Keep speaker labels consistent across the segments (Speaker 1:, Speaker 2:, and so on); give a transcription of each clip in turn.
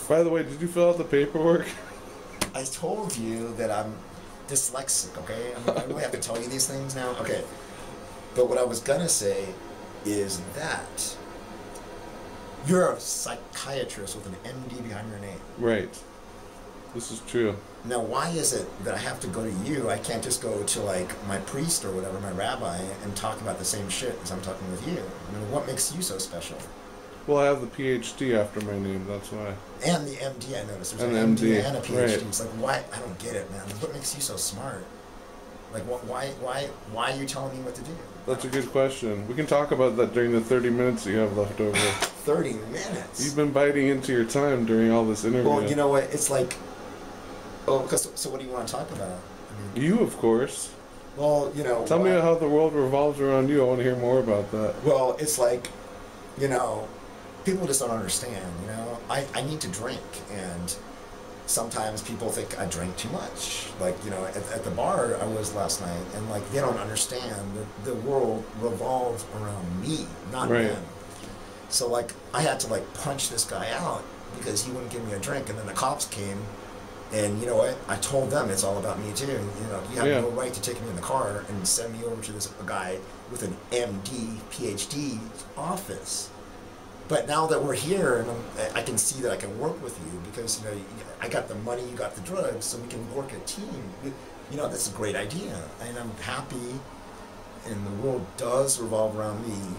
Speaker 1: By the way, did you fill out the paperwork?
Speaker 2: I told you that I'm dyslexic, okay? I mean, I really have to tell you these things now? Okay. But what I was gonna say is that you're a psychiatrist with an MD behind your name.
Speaker 1: Right. This is true.
Speaker 2: Now, why is it that I have to go to you? I can't just go to, like, my priest or whatever, my rabbi, and talk about the same shit as I'm talking with you? I mean, what makes you so special?
Speaker 1: Well, I have the PhD after my name, that's why.
Speaker 2: And the MD, I noticed. There's
Speaker 1: an
Speaker 2: an MD
Speaker 1: MD
Speaker 2: and a PhD.
Speaker 1: right.
Speaker 2: It's like, why? I don't get it, man. What makes you so smart? Like, why are you telling me what to do?
Speaker 1: That's a good question. We can talk about that during the 30 minutes that you have left over.
Speaker 2: 30 minutes?
Speaker 1: You've been biting into your time during all this interview.
Speaker 2: Well, you know what? It's like, so what do you want to talk about? I mean,
Speaker 1: you, of course.
Speaker 2: Well, you know.
Speaker 1: Tell me how the world revolves around you. I want to hear more about that.
Speaker 2: Well, it's like, you know, people just don't understand, you know. I need to drink, and sometimes people think I drink too much. Like, you know, at the bar I was last night, and, like, they don't understand that the world revolves around me, not them. So, like, I had to, like, punch this guy out because he wouldn't give me a drink, and then the cops came, and you know what? I told them it's all about me too. You know, you have no right to take me in the car and send me over to this guy with an MD, PhD office. But now that we're here, and I can see that I can work with you because, you know, I got the money, you got the drugs, so we can work a team. You know, that's a great idea, and I'm happy. And the world does revolve around me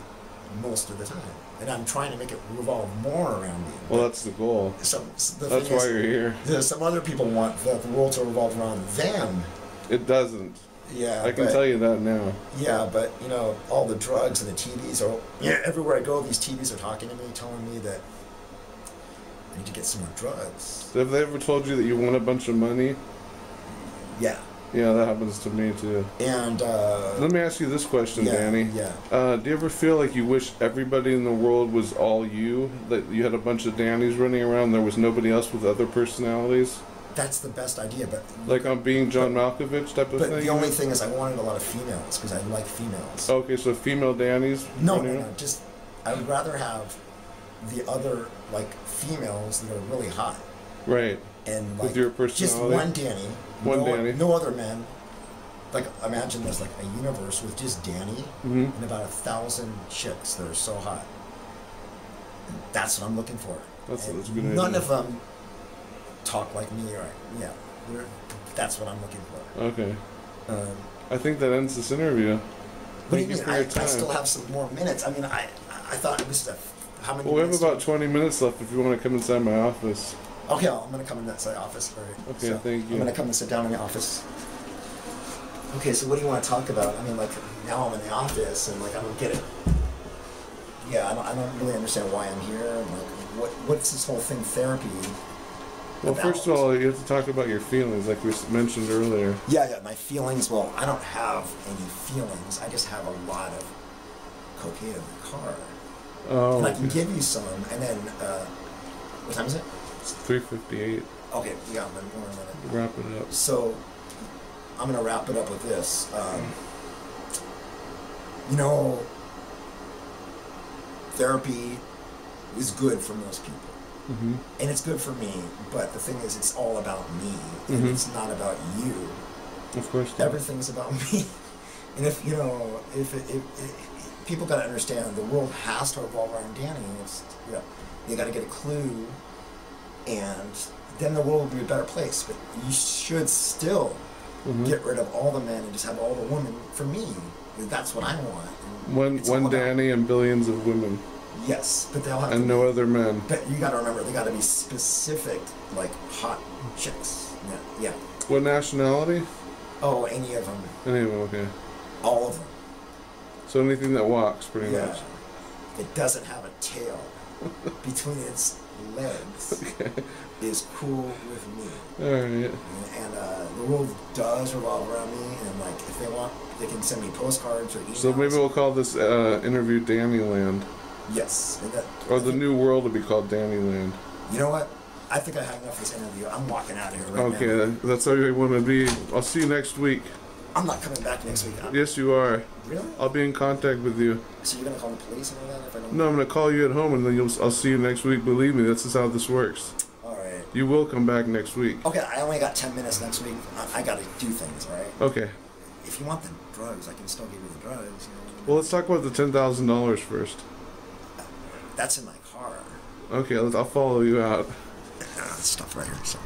Speaker 2: most of the time, and I'm trying to make it revolve more around me.
Speaker 1: Well, that's the goal. That's why you're here.
Speaker 2: Some other people want the world to revolve around them.
Speaker 1: It doesn't.
Speaker 2: Yeah,
Speaker 1: I can tell you that now.
Speaker 2: Yeah, but, you know, all the drugs and the TVs are... Yeah, everywhere I go, these TVs are talking to me, telling me that I need to get some more drugs.
Speaker 1: Have they ever told you that you won a bunch of money?
Speaker 2: Yeah.
Speaker 1: Yeah, that happens to me, too.
Speaker 2: And,
Speaker 1: let me ask you this question, Danny.
Speaker 2: Yeah.
Speaker 1: Do you ever feel like you wish everybody in the world was all you? That you had a bunch of Dannys running around, there was nobody else with other personalities?
Speaker 2: That's the best idea, but...
Speaker 1: Like on Being John Malkovich type of thing?
Speaker 2: But the only thing is I wanted a lot of females, because I like females.
Speaker 1: Okay, so female Dannys?
Speaker 2: No, just... I would rather have the other, like, females that are really hot.
Speaker 1: Right.
Speaker 2: And, like,
Speaker 1: with your personality?
Speaker 2: Just one Danny.
Speaker 1: Danny.
Speaker 2: No other men. Like, imagine there's, like, a universe with just Danny and about 1,000 chicks that are so hot. And that's what I'm looking for.
Speaker 1: That's a good idea.
Speaker 2: None of them talk like me, right? Yeah, that's what I'm looking for.
Speaker 1: Okay. I think that ends this interview.
Speaker 2: What do you mean? I still have some more minutes. I mean, I thought it was how many?
Speaker 1: Well, we have about 20 minutes left. If you want to come inside my office.
Speaker 2: Okay, I'm gonna come in that office. All right.
Speaker 1: Okay, so thank you.
Speaker 2: I'm gonna come and sit down in the office. Okay, so what do you want to talk about? I mean, like, now I'm in the office and, like, I don't get it. Yeah, I don't really understand why I'm here. Like, what's this whole thing, therapy?
Speaker 1: Well, first of all, you have to talk about your feelings, like we mentioned earlier.
Speaker 2: Yeah, my feelings, well, I don't have any feelings. I just have a lot of cocaine in the car.
Speaker 1: Oh,
Speaker 2: and I can give you some, and then, what time is it?
Speaker 1: It's 3:58.
Speaker 2: Okay, yeah, I'm gonna
Speaker 1: wrap it up.
Speaker 2: So, I'm going to wrap it up with this. You know, therapy is good for most people.
Speaker 1: Mm-hmm.
Speaker 2: And it's good for me, but the thing is, it's all about me, and it's not about you.
Speaker 1: Of course not.
Speaker 2: Everything's about me. And if, you know, if people got to understand, the world has to revolve around Danny. It's, you know, you got to get a clue, and then the world will be a better place. But you should still get rid of all the men and just have all the women for me. That's what I want.
Speaker 1: One Danny and billions of women.
Speaker 2: Yes, but they'll have
Speaker 1: and no other men.
Speaker 2: But you got to remember, they got to be specific, like hot chicks. Yeah.
Speaker 1: What nationality?
Speaker 2: Oh, any of them.
Speaker 1: Any of them, okay.
Speaker 2: All of them.
Speaker 1: So anything that walks, pretty much.
Speaker 2: It doesn't have a tail between its legs. Is cool with me.
Speaker 1: All right.
Speaker 2: And the world does revolve around me, and like if they want, they can send me postcards or emails.
Speaker 1: So maybe we'll call this interview Dannyland.
Speaker 2: Yes.
Speaker 1: Or the new world will be called Dannyland.
Speaker 2: You know what? I think I had enough of this interview. I'm walking out of here right now.
Speaker 1: Okay, that's how you want to be. I'll see you next week.
Speaker 2: I'm not coming back next week.
Speaker 1: Yes, you are.
Speaker 2: Really?
Speaker 1: I'll be in contact with you.
Speaker 2: So you're going to call the police and all that if I don't...
Speaker 1: No, I'm going to call you at home, and then I'll see you next week. Believe me, this is how this works. You will come back next week.
Speaker 2: Okay, I only got 10 minutes next week. I got to do things, all right?
Speaker 1: Okay.
Speaker 2: If you want the drugs, I can still give you the drugs. You know?
Speaker 1: Well, let's talk about the $10,000 first.
Speaker 2: That's in my car.
Speaker 1: Okay, I'll follow you out.
Speaker 2: Stuff right here. So.